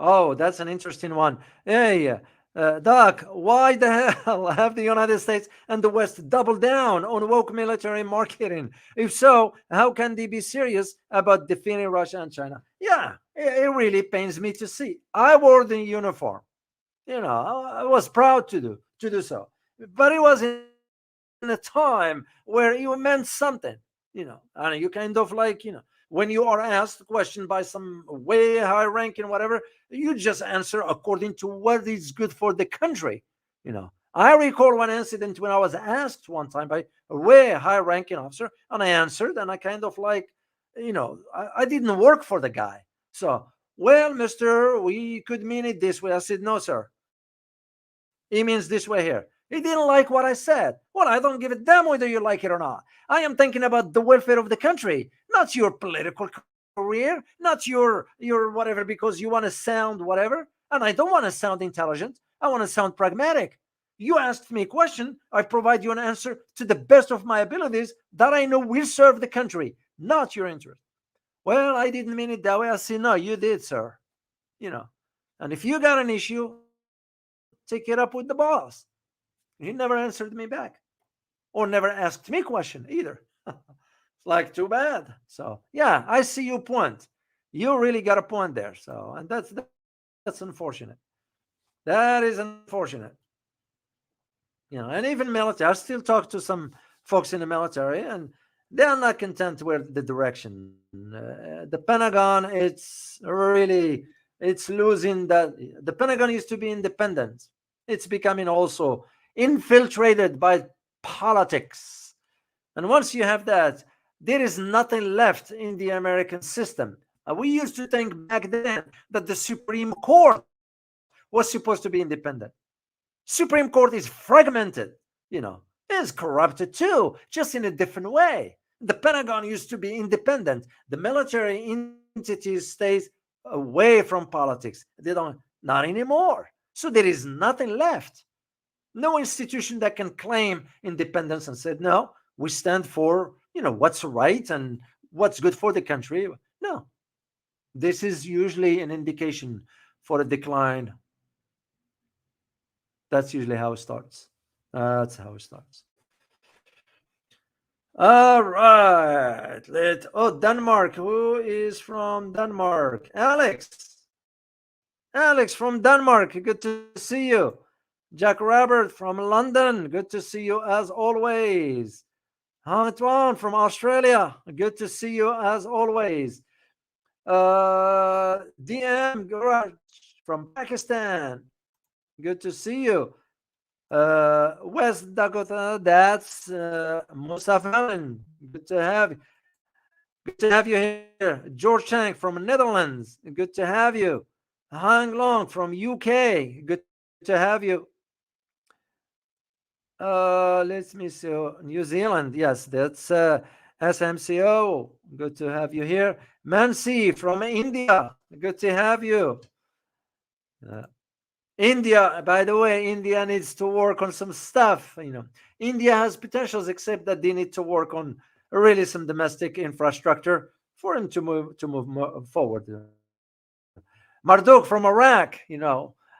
Oh, that's an interesting one. Hey, Doc, why the hell have the United States and the West doubled down on woke military marketing? If so, how can they be serious about defeating Russia and China? Yeah, it really pains me to see. I wore the uniform. I was proud to do so. But it was in a time where it meant something, and you kind of when you are asked a question by some way high ranking, whatever, you just answer according to what is good for the country. I recall one incident when I was asked one time by a way high ranking officer, and I answered, and I kind of I didn't work for the guy. So, well, mister, we could mean it this way. I said, no, sir. He means this way here. He didn't like what I said. Well, I don't give a damn whether you like it or not. I am thinking about the welfare of the country, not your political career, not your whatever, because you want to sound whatever. And I don't want to sound intelligent. I want to sound pragmatic. You asked me a question, I provide you an answer to the best of my abilities that I know will serve the country, not your interest. Well, I didn't mean it that way. I said, no, you did, sir. You know. And if you got an issue, take it up with the boss. He never answered me back. or never asked me question either. Like too bad. So yeah, I see your point. You really got a point there. So and that's unfortunate. That is unfortunate. And even military. I still talk to some folks in the military, and they are not content with the direction. The Pentagon, it's losing that. The Pentagon used to be independent. It's becoming also infiltrated by politics. And once you have that, there is nothing left in the American system. We used to think back then that the Supreme Court was supposed to be independent. Supreme Court is fragmented, you know, is corrupted too, just in a different way. The Pentagon used to be independent. The military entities stays away from politics. They don't, not anymore. So there is nothing left. No institution that can claim independence and said, no, we stand for, what's right and what's good for the country. No, this is usually an indication for a decline. That's usually how it starts. That's how it starts. All right. Denmark. Who is from Denmark? Alex. Alex from Denmark. Good to see you. Jack Robert from London. Good to see you as always. Antoine from Australia. Good to see you as always. DM Garage from Pakistan. Good to see you. West Dakota, that's Musaf Allen. Good to have you. Good to have you here. George Chang from Netherlands. Good to have you. Hang Long from UK. Good to have you. Let me see. New Zealand. Yes, that's SMCO. Good to have you here. Mansi from India. Good to have you. India, by the way, India needs to work on some stuff. India has potentials, except that they need to work on really some domestic infrastructure for him to move forward. Marduk from Iraq,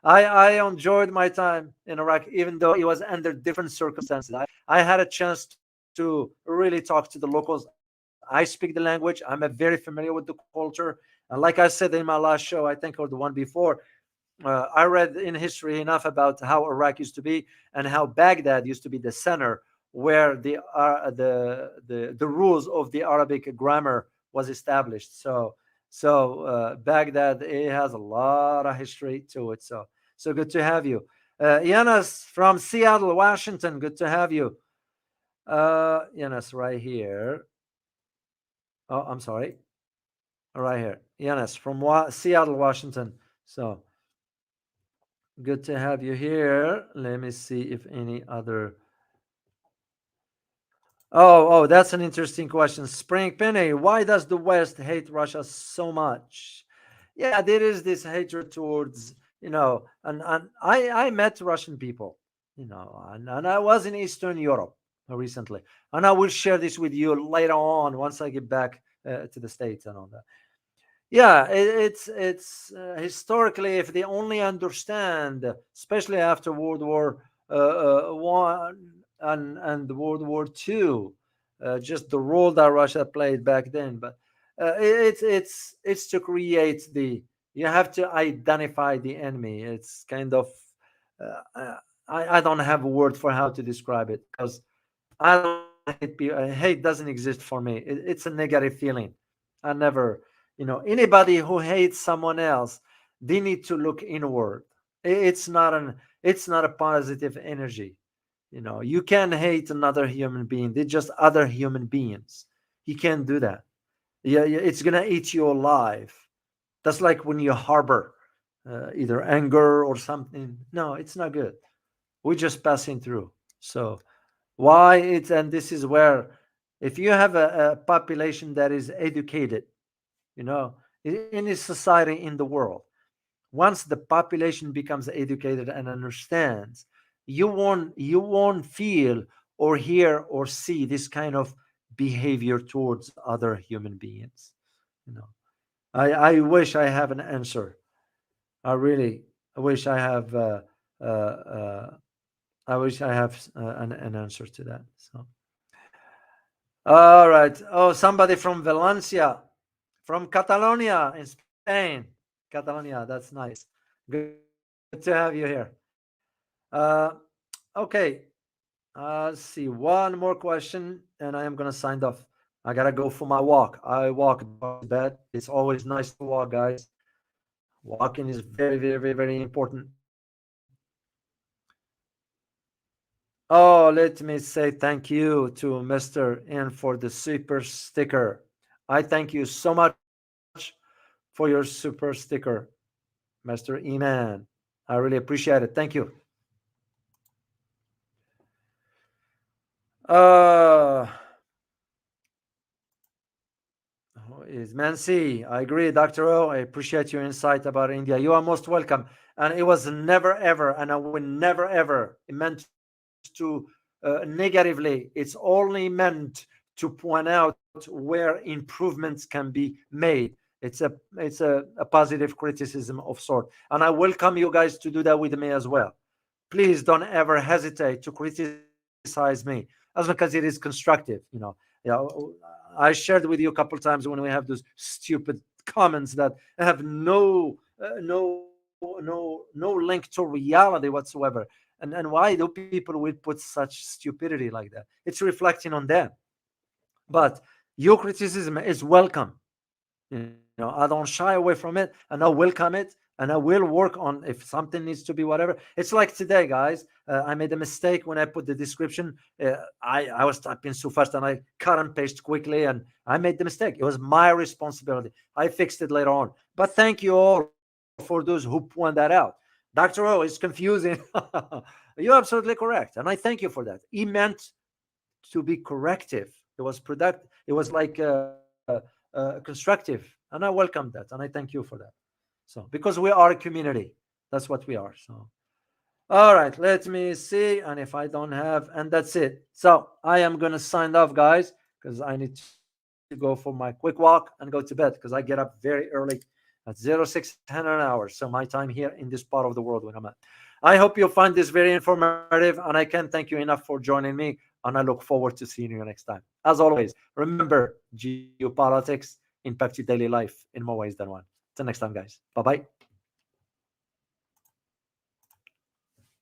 I enjoyed my time in Iraq, even though it was under different circumstances. I had a chance to really talk to the locals. I speak the language. I'm very familiar with the culture. And like I said in my last show, I think, or the one before, I read in history enough about how Iraq used to be and how Baghdad used to be the center where the rules of the Arabic grammar was established. So Baghdad, it has a lot of history to it. So good to have you, Yanis from Seattle, Washington. Good to have you, Yanis, right here. Oh, I'm sorry, right here, Yanis from Seattle, Washington. So good to have you here. Let me see if any other. Oh, that's an interesting question. Spring Penny, why does the West hate Russia so much? Yeah, there is this hatred towards, and I met Russian people, and I was in Eastern Europe recently. And I will share this with you later on once I get back to the States and all that. Yeah, it's historically, if they only understand, especially after World War One and World War II, just the role that Russia played back then. But it's to create the. You have to identify the enemy. It's kind of. I don't have a word for how to describe it, because I don't hate people. Hate doesn't exist for me. It's a negative feeling. I never, anybody who hates someone else, they need to look inward. It's not a positive energy. You can hate another human being. They're just other human beings. You can't do that. Yeah, it's gonna eat you alive. That's like when you harbor either anger or something. No, it's not good. We're just passing through. So why it's and this is where, if you have a population that is educated, you know in any society in the world, once the population becomes educated and understands, you won't feel or hear or see this kind of behavior towards other human beings. you know I wish I have an answer. I really wish I have uh, I wish I have an answer to that. So, all right. Oh, somebody from Valencia, from Catalonia in Spain. Catalonia, that's nice. Good to have you here. Uh, okay. See, one more question, and I am gonna sign off. I gotta go for my walk. I walk dogs to bed. It's always nice to walk, guys. Walking is very, very, very, very important. Oh, let me say thank you to Mr. N for the super sticker. I thank you so much for your super sticker, Mr. Eman. I really appreciate it. Thank you. Uh, is Mansi. I agree, Dr. O. I appreciate your insight about India. You are most welcome. And it was never ever, and I will never ever meant to negatively. It's only meant to point out where improvements can be made. It's a positive criticism of sort. And I welcome you guys to do that with me as well. Please don't ever hesitate to criticize me as long as it is constructive. I shared with you a couple times when we have those stupid comments that have no link to reality whatsoever. And why do people will put such stupidity like that? It's reflecting on them. But your criticism is welcome. I don't shy away from it, and I welcome it, and I will work on if something needs to be whatever. It's like today, guys. I made a mistake when I put the description. I was typing so fast, and I cut and paste quickly, and I made the mistake. It was my responsibility. I fixed it later on. But thank you all for those who point that out. Dr. O, it's confusing. You're absolutely correct, and I thank you for that. He meant to be corrective. It was productive. It was like constructive, and I welcome that, and I thank you for that. So because we are a community, that's what we are. So all right, let me see, and if I don't have, and that's it. So I am gonna sign off, guys, because I need to go for my quick walk and go to bed because I get up very early at 0600 hours. So my time here in this part of the world when I'm at. I hope you find this very informative, and I can't thank you enough for joining me. And I look forward to seeing you next time. As always, remember geopolitics impact your daily life in more ways than one. Till next time, guys. Bye bye.